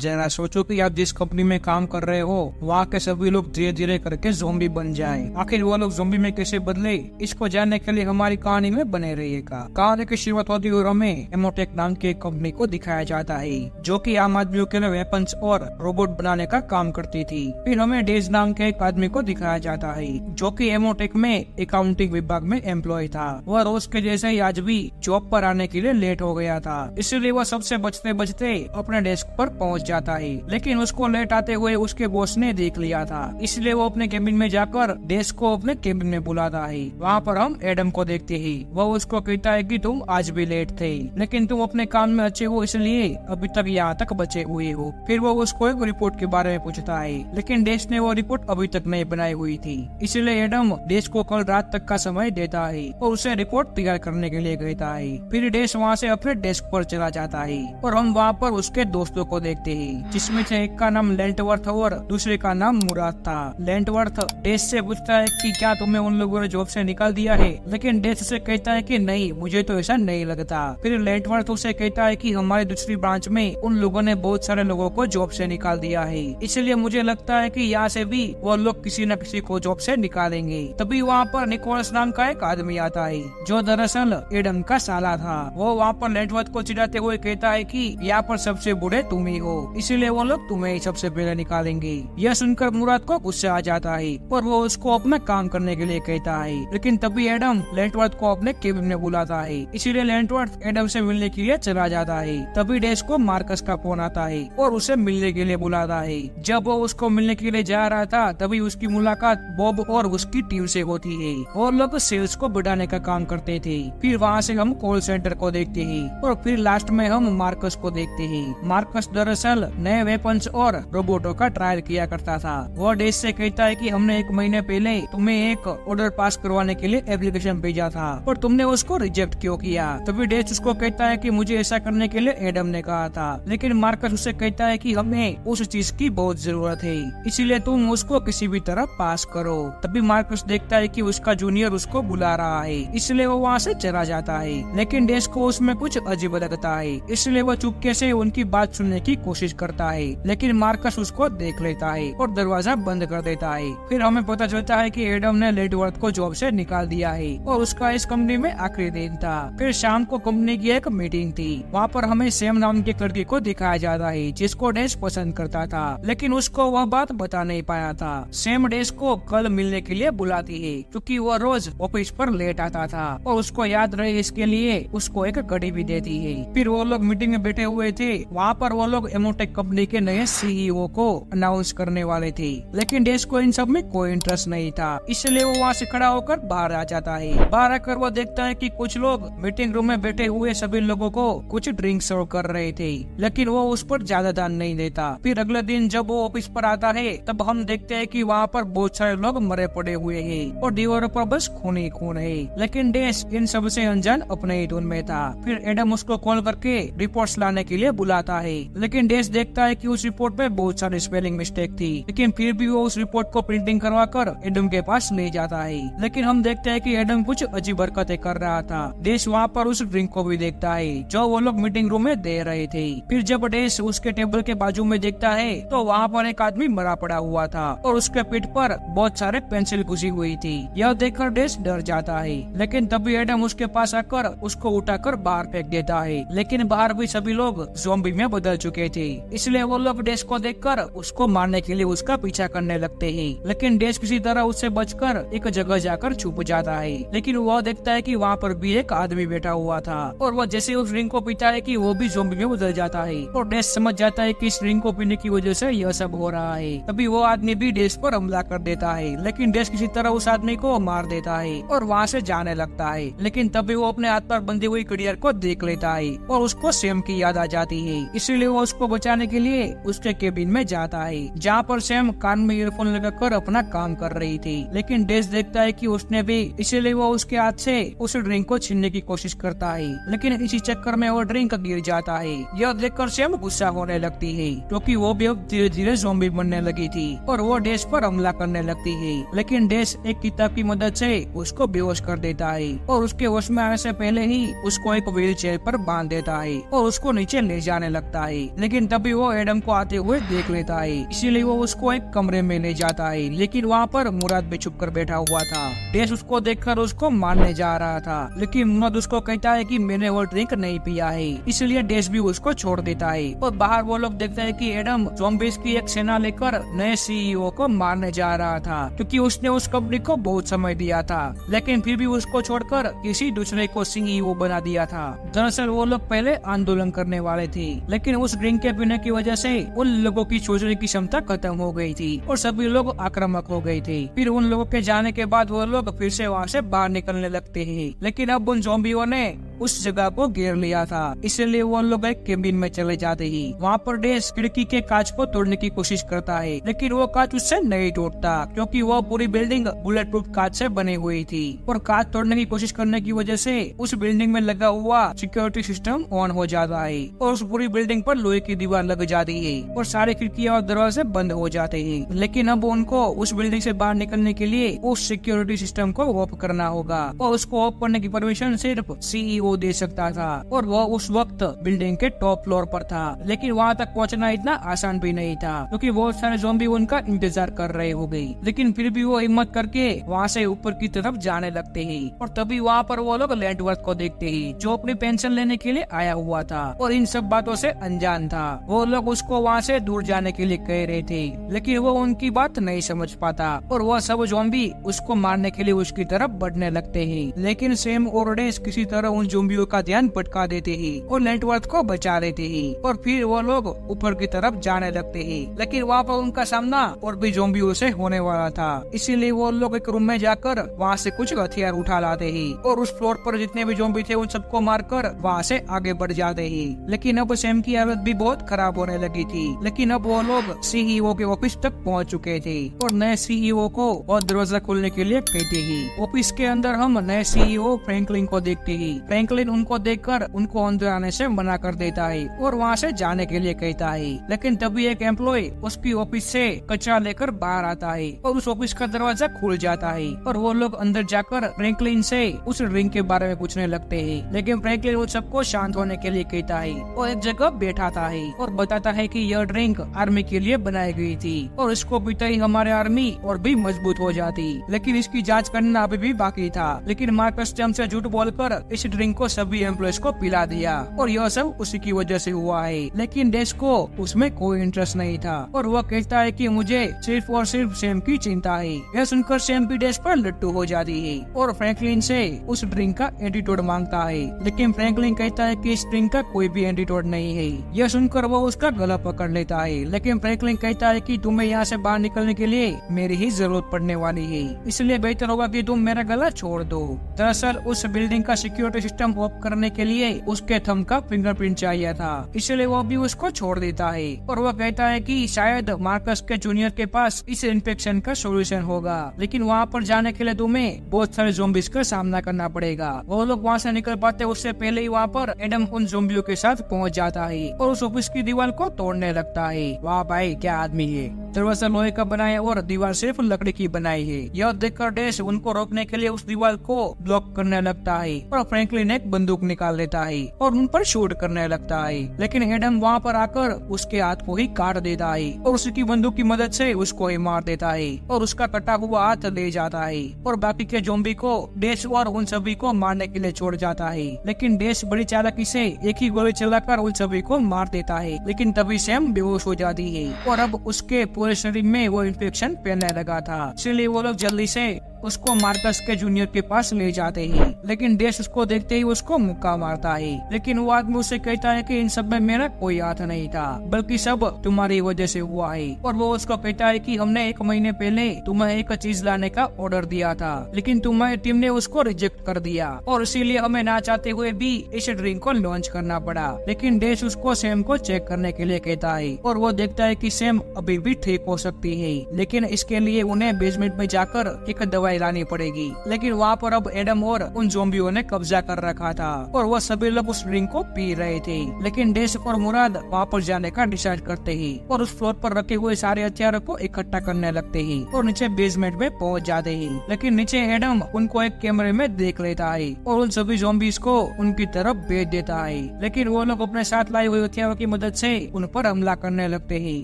जरा सोचो कि आप जिस कंपनी में काम कर रहे हो वहाँ के सभी लोग धीरे धीरे करके ज़ॉम्बी बन जाएं। आखिर वो लोग ज़ॉम्बी में कैसे बदले, इसको जानने के लिए हमारी कहानी में बने रहिएगा। कहानी की शुरुआत होती है और हमें एमोटेक नाम की एक कंपनी को दिखाया जाता है जो कि आम आदमियों के लिए वेपन्स और रोबोट बनाने का काम करती थी। फिर हमें डेज नाम के एक आदमी को दिखाया जाता है जो कि एमोटेक में अकाउंटिंग विभाग में एम्प्लॉय था। वह रोज के जैसे ही आज भी जॉब पर आने के लिए लेट हो गया था, इसलिए वह सबसे बचते बचते अपने डेस्क पर पहुंच जाता है। लेकिन उसको लेट आते हुए उसके बॉस ने देख लिया था, इसलिए वो अपने केबिन में जाकर डेस्क को अपने केबिन में बुलाता है। वहाँ पर हम एडम को देखते हैं। वह उसको कहता है कि तुम आज भी लेट थे, लेकिन तुम अपने काम में अच्छे हो इसलिए अभी तक यहाँ तक बचे हुए हो। फिर वो उसको एक रिपोर्ट के बारे में पूछता है, लेकिन डेस्क ने वो रिपोर्ट अभी तक नहीं बनाई हुई थी, इसलिए एडम डेस्क को कल रात तक का समय देता है और उसे रिपोर्ट तैयार करने के लिए कहता है। फिर डेस्क वहाँ से अपने डेस्क पर चला जाता है और हम वहाँ पर उसके दोस्तों को देखते हैं, जिसमें से एक का नाम लेंटवर्थ और दूसरे का नाम मुराद था। लेंटवर्थ डेस्क से पूछता है कि क्या तुम्हें उन लोगों ने जॉब से निकाल दिया है, लेकिन डेस्क से कहता है कि नहीं, मुझे तो ऐसा नहीं लगता। फिर लेंटवर्थ उसे कहता है कि हमारी दूसरी ब्रांच में उन लोगों ने बहुत सारे लोगों को जॉब से निकाल दिया है, इसलिए मुझे लगता है कि यहाँ से भी वो लोग किसी न किसी को जॉब से निकालेंगे। तभी वहाँ पर निकोलस नाम का एक आदमी आता है जो दरअसल एडम का साला था। वो वहाँ पर लेंटवर्थ को चिढ़ाते हुए कहता है कि यहाँ पर सबसे बुरे तुम ही हो, इसीलिए वो लोग तुम्हें ही सबसे पहले निकालेंगे। यह सुनकर मुराद को गुस्सा आ जाता है और वो उसको अपना काम करने के लिए कहता है, लेकिन तभी एडम लेंटवर्थ को अपने केबिन में बुलाता है, इसीलिए लेंटवर्थ एडम से मिलने के लिए चला जाता है। तभी डेस्क को मार्कस का फोन आता है और उसे मिलने के लिए बुलाता है। जब वो उसको मिलने के लिए जा रहा था तभी उसकी मुलाकात बॉब और उसकी टीम से होती है। वो लोग सेल्स को बढ़ाने का काम करते थे। फिर वहाँ से हम कॉल सेंटर को देखते हैं और फिर लास्ट में हम मार्कस को देखते हैं। मार्कस दरअसल नए वेपन्स और रोबोटों का ट्रायल किया करता था। वो डेस्क से कहता है कि हमने 1 महीने पहले तुम्हें एक ऑर्डर पास करवाने के लिए एप्लीकेशन भेजा था और तुमने उसको रिजेक्ट क्यों किया। तभी डेस्क उसको कहता है कि मुझे ऐसा करने के लिए एडम ने कहा था, लेकिन मार्कस उसे कहता है कि हमें उस चीज की बहुत जरूरत है, इसीलिए तुम उसको किसी भी तरह पास करो। तभी मार्कस देखता है कि उसका जूनियर उसको बुला रहा है, इसलिए वो वहाँ से चला जाता है। लेकिन डेस्क को उसमें कुछ अजीब लगता है, इसलिए वो चुपके से उनकी बात सुनने की कोशिश करता है, लेकिन मार्कस उसको देख लेता है और दरवाजा बंद कर देता है। फिर हमें पता चलता है कि एडम ने लेंटवर्थ को जॉब से निकाल दिया है और उसका इस कंपनी में आखिरी दिन था। फिर शाम को कंपनी की एक मीटिंग थी। वहाँ पर हमें सैम नाम की लड़की को दिखाया जाता है जिसको डेस्क पसंद करता था, लेकिन उसको वह बात बता नहीं पाया था। सैम डेस्क को कल मिलने के लिए बुलाती है क्योंकि वह रोज ऑफिस पर लेट आता था और उसको याद रहे इसके लिए उसको एक घड़ी भी देती है। फिर वो लोग मीटिंग में बैठे हुए थे। वहाँ पर वो लोग एमोटेक कंपनी के नए सीईओ को अनाउंस करने वाले थे, लेकिन डेस्क को इन सब में कोई इंटरेस्ट नहीं था, इसलिए वो वहाँ से खड़ा होकर बाहर आ जाता है। बाहर आकर वो देखता है कि कुछ लोग मीटिंग रूम में बैठे हुए सभी लोगों को कुछ ड्रिंक सर्व कर रहे थे, लेकिन वो उस पर ज्यादा ध्यान नहीं देता। फिर अगले दिन जब वो ऑफिस पर आता है तब हम देखते हैं कि वहाँ पर बहुत सारे लोग मरे पड़े हुए हैं और दीवारों पर बस खून ही खून है, लेकिन डेस्क इन सब से अनजान अपने ही धुन में था। फिर एडम उसको कॉल करके रिपोर्ट्स लाने के लिए बुलाता है, लेकिन डेस्क देखता है कि उस रिपोर्ट में बहुत सारी स्पेलिंग मिस्टेक थी, लेकिन फिर भी वो उस रिपोर्ट को प्रिंटिंग करवा कर एडम के पास ले जाता है। लेकिन हम देखते हैं कि एडम कुछ अजीब हरकतें कर रहा था। डेस्क वहाँ पर उस ड्रिंक को भी देखता है जो वो लोग मीटिंग रूम में दे रहे थे। फिर जब डेस्क उसके टेबल के बाजू में देखता है तो वहाँ पर एक आदमी मरा पड़ा हुआ था और उसके पीठ पर बहुत सारे पेंसिल घुसी हुई थी। यह देखकर डेस्क डर जाता है, लेकिन तभी एडम उसके पास आकर उसको उठाकर बाहर फेंक देता है। लेकिन बाहर भी सभी लोग ज़ॉम्बी में बदल चुके थे, इसलिए वो लोग डेस्क को देखकर उसको मारने के लिए उसका पीछा करने लगते हैं। लेकिन डेस्क किसी तरह उससे बचकर एक जगह जाकर छुप जाता है, लेकिन वह देखता है कि वहाँ पर भी एक आदमी बैठा हुआ था और वह जैसे उस ड्रिंक को पीता है कि वो भी ज़ॉम्बी में बदल जाता है और डेस्क समझ जाता है कि इस ड्रिंक को पीने की वजह से यह सब हो रहा है। तभी वो आदमी भी डेस्क पर हमला कर देता है, लेकिन डेस्क किसी तरह उस आदमी को मार देता है और वहाँ से जाने लगता है। लेकिन तभी वो अपने हाथ पर बंधी हुई घड़ियाल को देख लेता है और उसको सैम की याद आ जाती है, इसीलिए वो उसको बचाने के लिए उसके केबिन में जाता है जहाँ पर सैम कान में ईयरफोन लगाकर अपना काम कर रही थी। लेकिन डेस्क देखता है कि उसने भी, इसीलिए वो उसके हाथ से उस ड्रिंक को छीनने की कोशिश करता है, लेकिन इसी चक्कर में वो ड्रिंक गिर जाता है। यह देखकर सैम गुस्सा होने लगती है क्योंकि वो भी अब धीरे धीरे ज़ॉम्बी बनने लगी थी और वो डेस्क पर हमला करने लगती है। लेकिन डेस्क एक किताब की मदद से उसको बेहोश कर देता है और उसके होश में आने से पहले ही उसको एक व्हील चेयर पर बांध देता है और उसको नीचे ले जाने लगता है। लेकिन तभी वो एडम को आते हुए देख लेता है, इसीलिए वो उसको एक कमरे में ले जाता है। लेकिन वहाँ पर मुराद भी छुप कर बैठा हुआ था। डैश उसको देखकर उसको मारने जा रहा था, लेकिन मुराद उसको कहता है कि मैंने वो ड्रिंक नहीं पिया है, इसलिए डैश भी उसको छोड़ देता है। और बाहर वो लोग देखते हैं कि एडम ज़ॉम्बीज़ की एक सेना लेकर नए सीईओ को मारने जा रहा था, क्योंकि उसने उस कंपनी को बहुत समय दिया था, लेकिन फिर भी उसको छोड़कर किसी दूसरे को सीईओ बना दिया था। दरअसल वो लोग पहले आंदोलन करने वाले थे, लेकिन उस ड्रिंक के पीने की वजह से उन लोगों की सोचने की क्षमता खत्म हो गई थी और सभी लोग आक्रामक हो गए थे। फिर उन लोगों के जाने के बाद वो लोग फिर से वहाँ से बाहर निकलने लगते हैं, लेकिन अब उन ज़ॉम्बियों ने उस जगह को घेर लिया था, इसलिए वो लोग एक केबिन में चले जाते हैं। वहाँ पर डैश खिड़की के कांच को तोड़ने की कोशिश करता है, लेकिन वो कांच उससे नहीं टूटता, क्योंकि वो पूरी बिल्डिंग बुलेट प्रूफ कांच से बनी हुई थी। और कांच तोड़ने की कोशिश करने की वजह से उस बिल्डिंग में लगा हुआ सिक्योरिटी सिस्टम ऑन हो जाता है और उस पूरी बिल्डिंग पर लोहे की दीवार लग जाती है और सारे खिड़कियां और दरवाजे बंद हो जाते हैं। लेकिन अब उनको उस बिल्डिंग से बाहर निकलने के लिए उस सिक्योरिटी सिस्टम को ऑफ करना होगा और उसको ऑफ करने की परमिशन सिर्फ सीईओ दे सकता था और वो उस वक्त बिल्डिंग के टॉप फ्लोर पर था। लेकिन वहाँ तक पहुँचना इतना आसान भी नहीं था, क्योंकि बहुत सारे ज़ॉम्बी उनका इंतजार कर रहे हो गए। लेकिन फिर भी वो हिम्मत करके वहाँ से ऊपर की तरफ जाने लगते हैं और तभी वहाँ पर वो लोग लेंटवर्थ को देखते हैं, जो अपनी पेंशन लेने के लिए आया हुआ था और इन सब बातों से अनजान था। वो लोग उसको वहाँ से दूर जाने के लिए कह रहे थे, लेकिन वो उनकी बात नहीं समझ पाता और वह सब ज़ॉम्बी उसको मारने के लिए उसकी तरफ बढ़ने लगते हैं। लेकिन सैम और डैश किसी तरह उन ज़ॉम्बियों का ध्यान भटका देते हैं और लेंटवर्थ को बचा लेते हैं और फिर वो लोग ऊपर की तरफ जाने लगते हैं। लेकिन वहाँ पर उनका सामना और भी ज़ॉम्बियों से होने वाला था, इसीलिए वो लोग एक रूम में जाकर वहाँ से कुछ हथियार उठा लाते हैं और उस फ्लोर पर जितने भी ज़ॉम्बी थे उन सबको मारकर वहाँ से आगे बढ़ जाते हैं। लेकिन अब सैम की हालत भी बहुत खराब होने लगी थी। लेकिन अब वो लोग सीईओ के ऑफिस तक पहुँच चुके थे और नए सीईओ को और दरवाजा खोलने के लिए कहते हैं। ऑफिस के अंदर हम नए सीईओ फ्रैंकलिन को देखते हैं। फ्रैंकलिन उनको देखकर उनको अंदर आने से मना कर देता है और वहाँ से जाने के लिए कहता है। लेकिन तभी एक एम्प्लॉय उसकी ऑफिस से कचरा लेकर बाहर आता है और उस ऑफिस का दरवाजा खुल जाता है और वो लोग अंदर जाकर फ्रैंकलिन से उस ड्रिंक के बारे में पूछने लगते हैं। लेकिन फ्रैंकलिन उन सबको शांत होने के लिए कहता है और एक जगह बैठाता है और बताता है कि यह ड्रिंक आर्मी के लिए बनाई गई थी और इसको पीते ही हमारे आर्मी और भी मजबूत हो जाती, लेकिन इसकी जाँच करना अभी भी बाकी था। लेकिन मार्कस हमसे झूठ बोलकर इस ड्रिंक को सभी एम्प्लॉयज को पिला दिया और यह सब उसी की वजह से हुआ है। लेकिन डैश को उसमें कोई इंटरेस्ट नहीं था और वह कहता है कि मुझे सिर्फ और सिर्फ सैम की चिंता है। यह सुनकर सैम भी डैश पर लट्टू हो जाती है और फ्रैंकलिन से उस ड्रिंक का एंटीटोड मांगता है। लेकिन फ्रैंकलिन कहता है कि इस ड्रिंक का कोई भी एंटीटोड नहीं है। यह सुनकर वो उसका गला पकड़ लेता है, लेकिन फ्रैंकलिन कहता है कि तुम्हें यहाँ से बाहर निकलने के लिए मेरी ही जरूरत पड़ने वाली है, इसलिए बेहतर होगा कि तुम मेरा गला छोड़ दो। दरअसल उस बिल्डिंग का सिक्योरिटी सिस्टम ऑफ करने के लिए उसके थंब का फिंगरप्रिंट चाहिए था, इसलिए वो भी उसको छोड़ देता है और वह कहता है कि शायद मार्कस के जूनियर के पास इस इन्फेक्शन का सॉल्यूशन होगा, लेकिन वहाँ पर जाने के लिए तुम्हें बहुत सारे ज़ॉम्बीज का सामना करना पड़ेगा। वो लोग वहाँ से निकल पाते उससे पहले ही वहाँ पर एडम उन ज़ॉम्बियों के साथ पहुँच जाता है और उस ऑफिस की दीवार को तोड़ने लगता है। वाह भाई क्या आदमी है, दरवाजा लोहे का बनाया और दीवार सिर्फ लकड़ी की बनाई है। यह देखकर डैश उनको रोकने के लिए उस दीवार को ब्लॉक करने लगता है और फ्रैंकलिन एक बंदूक निकाल लेता है और उन पर शूट करने लगता है। लेकिन एडम वहाँ पर आकर उसके हाथ को ही काट देता है और उसकी बंदूक की मदद से उसको ही मार देता है और उसका कटा हुआ हाथ ले जाता है और बाकी के ज़ॉम्बी को डैश और उन सभी को मारने के लिए छोड़ जाता है। लेकिन डैश बड़ी चालाकी से एक ही गोली चलाकर उन सभी को मार देता है। लेकिन तभी सैम बेहोश हो जाती है और अब उसके पूरे शरीर में वो इन्फेक्शन फैलने लगा था, इसलिए वो लोग जल्दी से उसको मार्कस के जूनियर के पास ले जाते हैं। लेकिन डैश उसको देखते ही उसको मुक्का मारता है, लेकिन वो आदमी उसे कहता है कि इन सब में मेरा कोई हाथ नहीं था, बल्कि सब तुम्हारी वजह से हुआ है। और वो उसको कहता है कि हमने 1 महीने पहले तुम्हें एक चीज लाने का ऑर्डर दिया था, लेकिन तुम्हारी टीम ने उसको रिजेक्ट कर दिया और इसीलिए हमें ना चाहते हुए भी इस ड्रिंक को लॉन्च करना पड़ा। लेकिन डैश उसको सैम को चेक करने के लिए कहता है और वो देखता है कि सैम अभी भी ठीक हो सकती है, लेकिन इसके लिए उन्हें बेसमेंट में जाकर एक दवाई दवाई लानी पड़ेगी। लेकिन वहाँ पर अब एडम और उन ज़ॉम्बियों ने कब्जा कर रखा था और वह सभी लोग उस ड्रिंक को पी रहे थे। लेकिन डेस और मुराद वहाँ पर जाने का डिसाइड करते ही और उस फ्लोर पर रखे हुए सारे हथियारों को इकट्ठा करने लगते ही और नीचे बेसमेंट में पहुँच जाते ही। लेकिन नीचे एडम उनको एक कैमरे में देख लेता है और उन सभी ज़ॉम्बीज को उनकी तरफ भेज देता है। लेकिन वो लोग अपने साथ लाए हुए हथियारों की मदद से उन पर हमला करने लगते हैं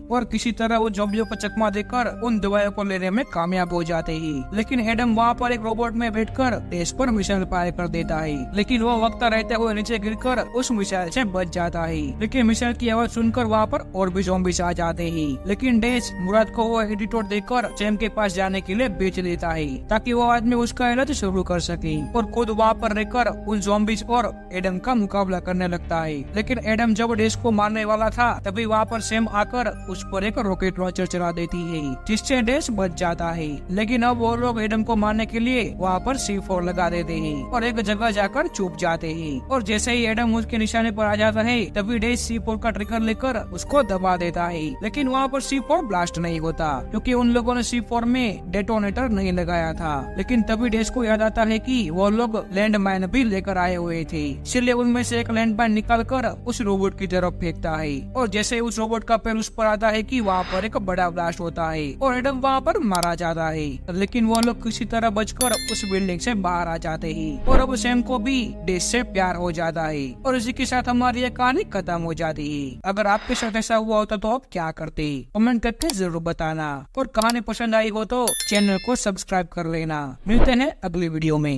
और किसी तरह वो ज़ॉम्बियों को चकमा देकर उन दवाइयों को लेने में कामयाब हो जाते हैं। लेकिन एडम वहाँ पर एक रोबोट में बैठकर डेस पर मिसाइल फायर कर देता है। लेकिन वो वक्त रहते हुए नीचे गिरकर उस मिसाइल से बच जाता है। लेकिन मिसाइल की आवाज सुनकर वहाँ पर और भी ज़ॉम्बीज आ जाते हैं। लेकिन डेस मुराद को वो एडिटर देकर सैम के पास जाने के लिए बेच देता है ताकि वो आदमी उसका इलाज शुरू कर सके और खुद वहाँ पर रहकर उन ज़ॉम्बीज और एडम का मुकाबला करने लगता है। लेकिन एडम जब डेस को मारने वाला था तभी वहाँ पर सैम आकर उस पर एक रॉकेट लॉन्चर चला देती है जिससे डेस बच जाता है। लेकिन अब वो लोग एडम को मारने के लिए वहाँ पर C4 लगा देते हैं और एक जगह जाकर छुप जाते हैं। और जैसे ही एडम उसके निशाने पर आ जाता है तभी डेस C4 का ट्रिगर लेकर उसको दबा देता है। लेकिन वहाँ पर C4 ब्लास्ट नहीं होता क्योंकि उन लोगों ने C4 में डेटोनेटर नहीं लगाया था। लेकिन तभी डेस को याद आता है कि वो लोग लैंड माइन भी लेकर आए हुए थे, इसलिए उनमें से एक लैंड माइन निकाल कर उस रोबोट की तरफ फेंकता है और जैसे उस रोबोट का पैर उस पर आता है कि वहाँ पर एक बड़ा ब्लास्ट होता है और एडम वहाँ पर मारा जाता है। लेकिन वो लोग किसी तरह बचकर उस बिल्डिंग से बाहर आ जाते हैं और अब सैम को भी डेस से प्यार हो जाता है और इसी के साथ हमारी ये कहानी खत्म हो जाती है। अगर आपके साथ ऐसा हुआ होता तो आप क्या करते? कमेंट करके जरूर बताना और कहानी पसंद आई हो तो चैनल को सब्सक्राइब कर लेना। मिलते हैं अगली वीडियो में।